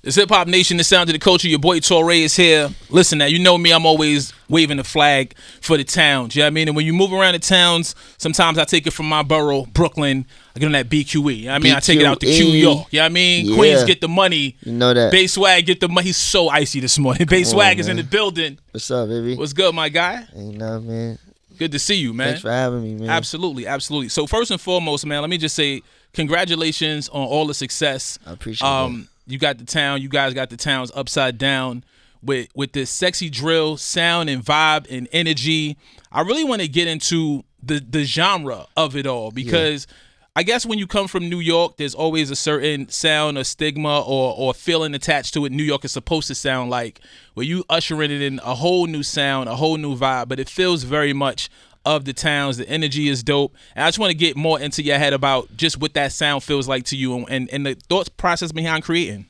It's Hip Hop Nation, the sound of the culture. Your boy Torae is here. Listen now, you know me, I'm always waving the flag for the towns. You know what I mean? And when you move around the towns, sometimes I take it from my borough, Brooklyn, I get on that BQE. You know what I mean? I take it out to Q York. You know what I mean? Yeah. Queens get the money. You know that. Bay Swag get the money. He's so icy this morning. Bay Swag is in the building. What's up, baby? What's good, my guy? Ain't nothing, man. Good to see you, man. Thanks for having me, man. Absolutely, absolutely. So first and foremost, man, let me just say congratulations on all the success. I appreciate that. You got the town. You guys got the towns upside down with this sexy drill sound and vibe and energy. I really want to get into the genre of it all because I guess when you come from New York, there's always a certain sound or stigma or feeling attached to it. New York is supposed to sound like, where you ushering it in a whole new sound, a whole new vibe, but it feels very much of the towns. The energy is dope. And I just want to get more into your head about just what that sound feels like to you and the thought process behind creating.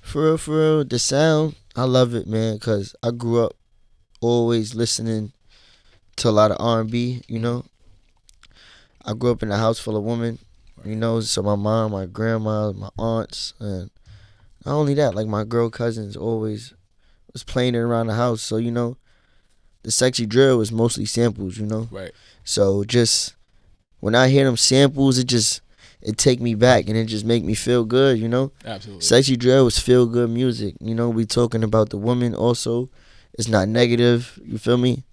For real, the sound, I love it, man, because I grew up always listening to a lot of R&B, you know. I grew up in a house full of women, you know, so my mom, my grandma, my aunts, and not only that, like my girl cousins always was playing it around the house. So, you know, the sexy drill was mostly samples, you know. Right. So just when I hear them samples, it take me back and it just make me feel good, you know. Absolutely. Sexy drill was feel good music, you know. We talking about the woman also. It's not negative, you feel me?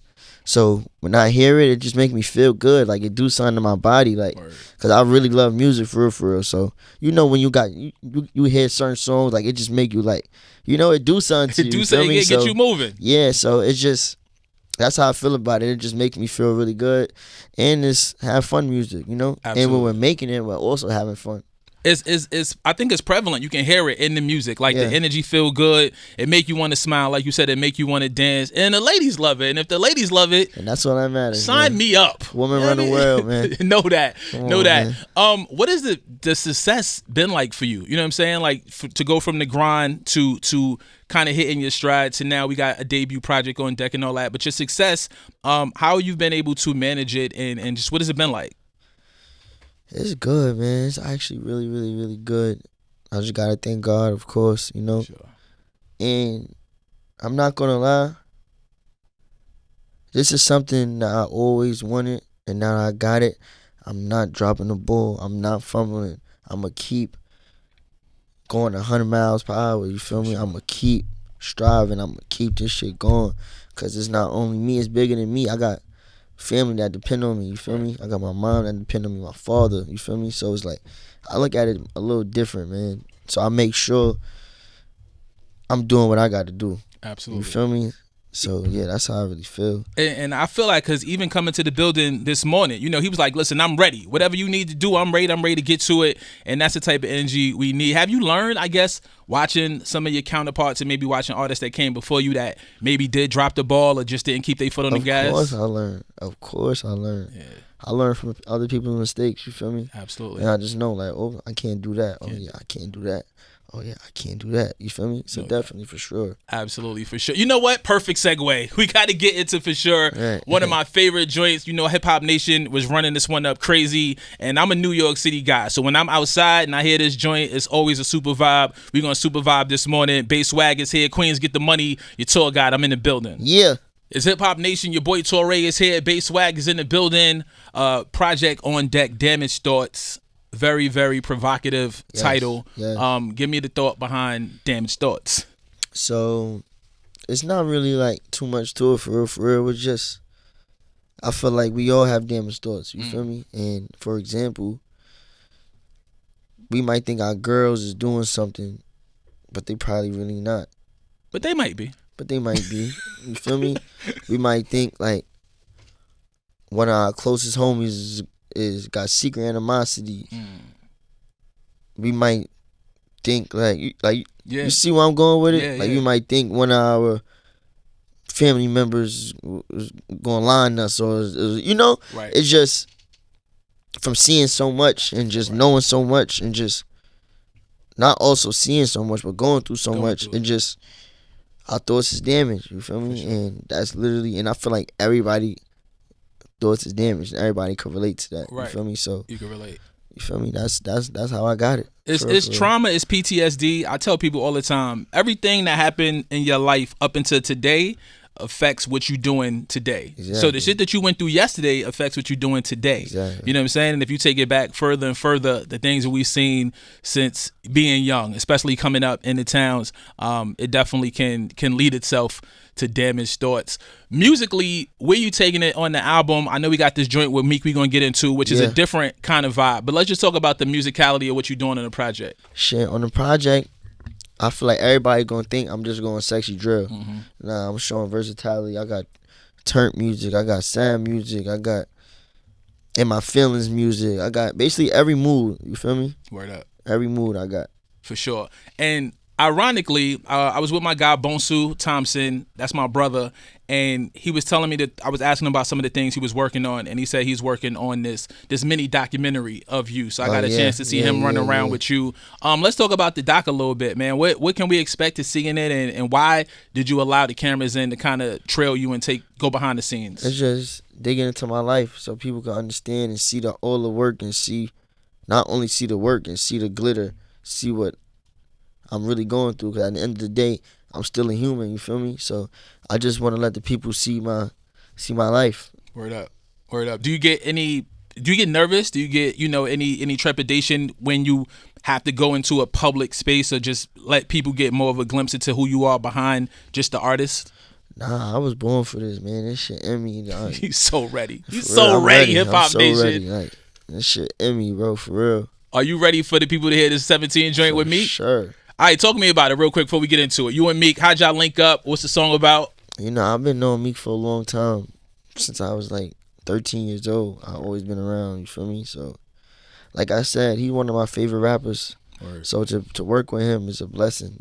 So when I hear it, it just make me feel good, like it do something to my body, like, cause I really love music for real. So you know when you hear certain songs, like it just make you like, you know, it do something to you. It do something, get you moving. Yeah, so it's just, that's how I feel about it. It just makes me feel really good, and it's have fun music, you know. Absolutely. And when we're making it, we're also having fun. It's I think it's prevalent. You can hear it in the music. Like the energy feel good. It make you want to smile. Like you said, it make you want to dance. And the ladies love it. And if the ladies love it, and that's what I'm at. Sign me up. Woman run the world, man. Know that. Know that. Man. What has the success been like for you? You know what I'm saying? Like to go from the grind to kind of hitting your stride to now we got a debut project on deck and all that. But your success, how you've been able to manage it and just what has it been like? It's good, man. It's actually really, really, really good. I just gotta thank God, of course, you know. Sure. And I'm not gonna lie, this is something that I always wanted, and now I got it. I'm not dropping the ball. I'm not fumbling. I'm gonna keep going 100 miles per hour. You feel me? I'm gonna keep striving. I'm gonna keep this shit going, cause it's not only me. It's bigger than me. I got family that depend on me, you feel me? I got my mom that depend on me, my father, you feel me? So it's like, I look at it a little different, man. So I make sure I'm doing what I got to do. Absolutely. You feel me? So yeah, that's how I really feel. And I feel like, because even coming to the building this morning, you know, he was like, listen, I'm ready. Whatever you need to do, I'm ready to get to it. And that's the type of energy we need. Have you learned, I guess, watching some of your counterparts and maybe watching artists that came before you that maybe did drop the ball or just didn't keep their foot on the gas? Of course I learned. Yeah. I learned from other people's mistakes, you feel me? Absolutely. And I just know, like, oh, I can't do that. Oh, yeah, I can't do that. Oh, yeah, I can't do that. You feel me? So definitely, for sure. Absolutely, for sure. You know what? Perfect segue. We got to get into, for sure, one of my favorite joints. You know, Hip Hop Nation was running this one up crazy, and I'm a New York City guy. So when I'm outside and I hear this joint, it's always a super vibe. We're going to super vibe this morning. Bay Swag is here. Queens get the money. Your tour guide, I'm in the building. Yeah. It's Hip Hop Nation. Your boy Torae is here. Bay Swag is in the building. Project on deck, Damaged Thoughts. Very, very provocative title. Yes. Give me the thought behind Damaged Thoughts. So, it's not really like too much to it, for real. It's just, I feel like we all have damaged thoughts, you feel me? And for example, we might think our girls is doing something, but they probably really not. But they might be. You feel me? We might think like one of our closest homies is got secret animosity. We might think you see where I'm going with it? You might think one of our family members is gonna line us, or you know, it's just from seeing so much and just knowing so much and just not also seeing so much but going through so much. It just, our thoughts is damaged, you feel me? Sure. And that's literally, and I feel like everybody thoughts is damaged. Everybody can relate to that. Right. You feel me? So you can relate. You feel me? That's how I got it. It's trauma, it's PTSD. I tell people all the time, everything that happened in your life up until today affects what you're doing today. Exactly. So the shit that you went through yesterday affects what you're doing today. Exactly. You know what I'm saying? And if you take it back further and further, the things that we've seen since being young, especially coming up in the towns, it definitely can lead itself to damaged thoughts. Musically, where you taking it on the album? I know we got this joint with Meek we're going to get into, which is a different kind of vibe. But let's just talk about the musicality of what you're doing on the project. Shit, on the project, I feel like everybody gonna think I'm just going sexy drill. Nah, I'm showing versatility. I got turnt music. I got sad music. I got in my feelings music. I got basically every mood. You feel me? Word up. Every mood I got. For sure. And ironically, I was with my guy Bonsu Thompson. That's my brother. And he was telling me that I was asking him about some of the things he was working on, and he said he's working on this mini documentary of you. So I got a chance to see him run around with you. Let's talk about the doc a little bit, man. What can we expect to see in it, and why did you allow the cameras in to kind of trail you and go behind the scenes? It's just digging into my life so people can understand and see all the work, and not only see the work and see the glitter, see what I'm really going through. Because at the end of the day, I'm still a human. You feel me? So I just want to let the people see my life. Word up, word up. Do you get nervous? Do you get any trepidation when you have to go into a public space, or just let people get more of a glimpse into who you are behind just the artist? Nah, I was born for this, man. This shit in me. He's so ready. He's so ready. Hip Hop Nation. Ready. Like, this shit in me, bro. For real. Are you ready for the people to hear this 17 joint with Meek? Sure. All right, talk to me about it real quick before we get into it. You and Meek, how'd y'all link up? What's the song about? I've been knowing Meek for a long time. Since I was like 13 years old. I've always been around, you feel me? So, like I said, he's one of my favorite rappers. Word. So to work with him is a blessing,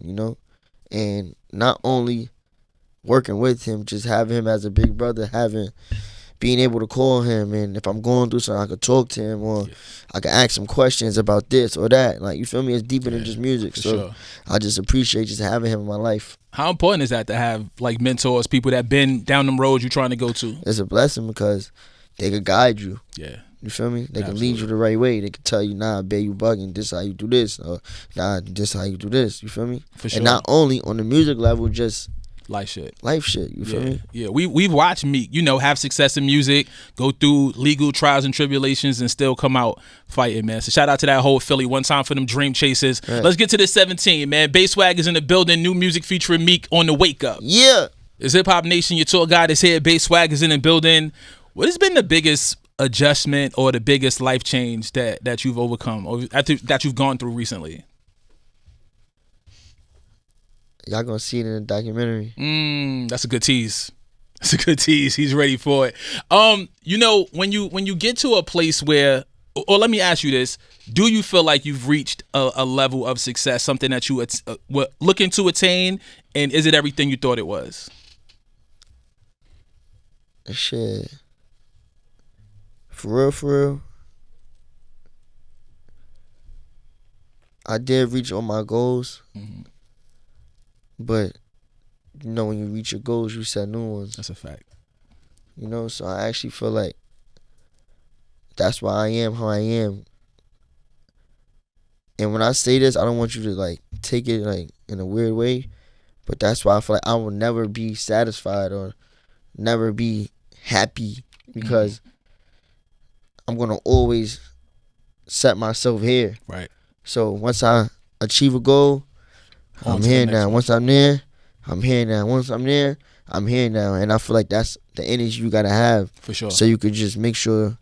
And not only working with him, just having him as a big brother, being able to call him, and if I'm going through something, I could talk to him, or I could ask him questions about this or that. Like, you feel me? It's deeper than just music. So sure. I just appreciate just having him in my life. How important is that to have like mentors, people that been down them roads you're trying to go to? It's a blessing because they could guide you. Yeah. You feel me? They can lead you the right way. They can tell you, nah, babe, you bugging. This how you do this. Or, nah, this how you do this. You feel me? For sure. And not only on the music level, just life shit. You feel me? Yeah, we've watched Meek, have success in music, go through legal trials and tribulations, and still come out fighting, man. So shout out to that whole Philly. One time for them dream chasers. Right. Let's get to this 17, man. Bass Swag is in the building. New music featuring Meek on the Wake Up. Yeah. It's Hip Hop Nation. Your tour guide is here. Bass Swag is in the building. What has been the biggest adjustment or the biggest life change that you've overcome, or that you've gone through recently? Y'all gonna see it in the documentary. That's a good tease. That's a good tease. He's ready for it. When you get to a place where, or let me ask you this: do you feel like you've reached a level of success, something that you were looking to attain, and is it everything you thought it was? Shit. For real. I did reach all my goals. Mm-hmm. But, when you reach your goals, you set new ones. That's a fact. So I actually feel like that's why I am how I am. And when I say this, I don't want you to, take it, in a weird way. But that's why I feel like I will never be satisfied or never be happy, because I'm going to always set myself here. Right. So once I achieve a goal, I'm here now. Once I'm there, I'm here now. Once I'm there, I'm here now. And I feel like that's the energy you gotta have. For sure. So you could just make sure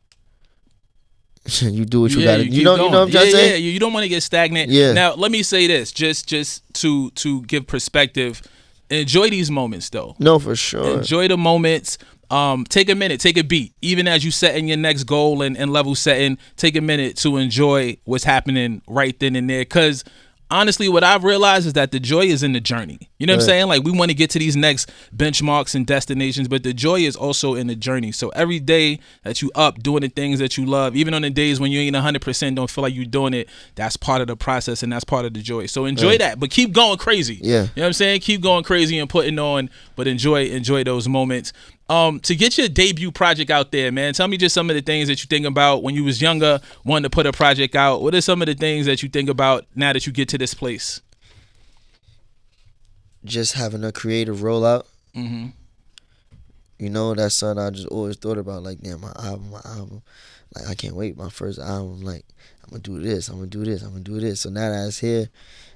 you do what you gotta. You know what I'm trying to say? Yeah. You don't want to get stagnant. Yeah. Now let me say this, just to give perspective. Enjoy these moments though. No, for sure. Enjoy the moments. Take a minute, take a beat. Even as you set in your next goal and level setting, take a minute to enjoy what's happening right then and there. Because honestly, what I've realized is that the joy is in the journey. You know what I'm saying? Like, we want to get to these next benchmarks and destinations, but the joy is also in the journey. So every day that you up doing the things that you love, even on the days when you ain't 100%, don't feel like you're doing it, that's part of the process and that's part of the joy. So enjoy that, but keep going crazy. Yeah. You know what I'm saying? Keep going crazy and putting on, but enjoy those moments. To get your debut project out there, man, tell me just some of the things that you think about when you was younger, wanting to put a project out. What are some of the things that you think about now that you get to this place? Just having a creative rollout. Mm-hmm. You know, that's something I just always thought about. Like, damn, my album. Like, I can't wait. My first album. Like, I'm gonna do this. I'm gonna do this. I'm gonna do this. So now that it's here,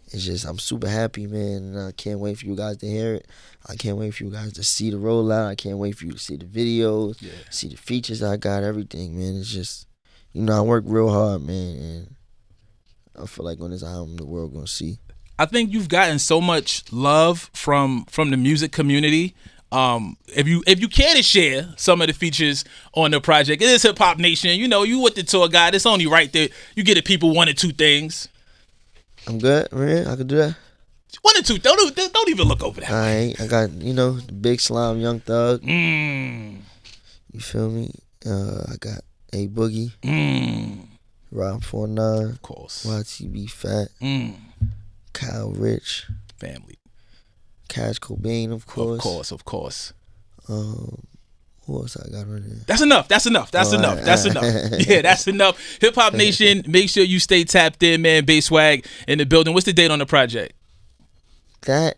it's just I'm super happy, man. And I can't wait for you guys to hear it. I can't wait for you guys to see the rollout. I can't wait for you to see the videos, see the features I got, everything, man. It's just, you know, I work real hard, man, and I feel like on this album, the world gonna see. I think you've gotten so much love from the music community. If you care to share some of the features on the project, it is Hip Hop Nation. You know, you with the tour guide. It's only right that you get the people one or two things. I'm good, man. I can do that. One or two. Don't even look over that. I got, you know, the Big Slime, Young Thug. Mm. You feel me? I got A Boogie. Rob 49. Of course. YTB Fat. Kyle Rich. Family. Cash Cobain, of course. Of course. Who else I got right there? That's enough. That's enough. Yeah, that's enough. Hip Hop Nation, make sure you stay tapped in, man. Basswag in the building. What's the date on the project? That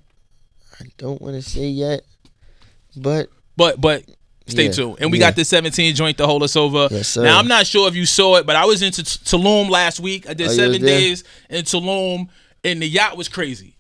I don't want to say yet, but stay tuned. And we got the 17 joint to hold us over. Yes, sir. Now, I'm not sure if you saw it, but I was in Tulum last week. I did 7 days in Tulum, and the yacht was crazy.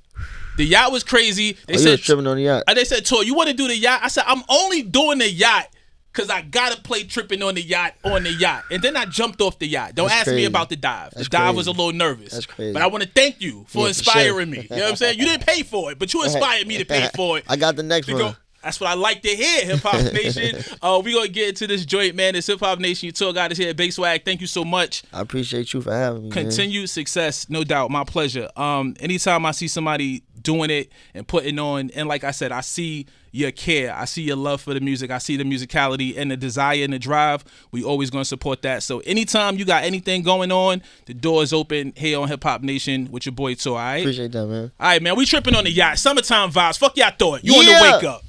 The yacht was crazy. They said, you was tripping on the yacht. They said, Toy, you want to do the yacht? I said, I'm only doing the yacht because I got to play tripping on the yacht. And then I jumped off the yacht. Don't ask me about the dive. The dive was a little nervous. That's crazy. But I want to thank you for inspiring me. You know what I'm saying? You didn't pay for it, but you inspired me to pay for it. I got the next one. That's what I like to hear, Hip Hop Nation. We going to get into this joint, man. It's Hip Hop Nation. Your tour guide is here. Basswag, thank you so much. I appreciate you for having me, Continued success, no doubt. My pleasure. Anytime I see somebody doing it and putting on, and like I said, I see your care. I see your love for the music. I see the musicality and the desire and the drive. We always going to support that. So anytime you got anything going on, the door is open here on Hip Hop Nation with your boy Torae. All right? Appreciate that, man. All right, man. We tripping on the yacht. Summertime vibes. Fuck y'all thought. You on the wake up.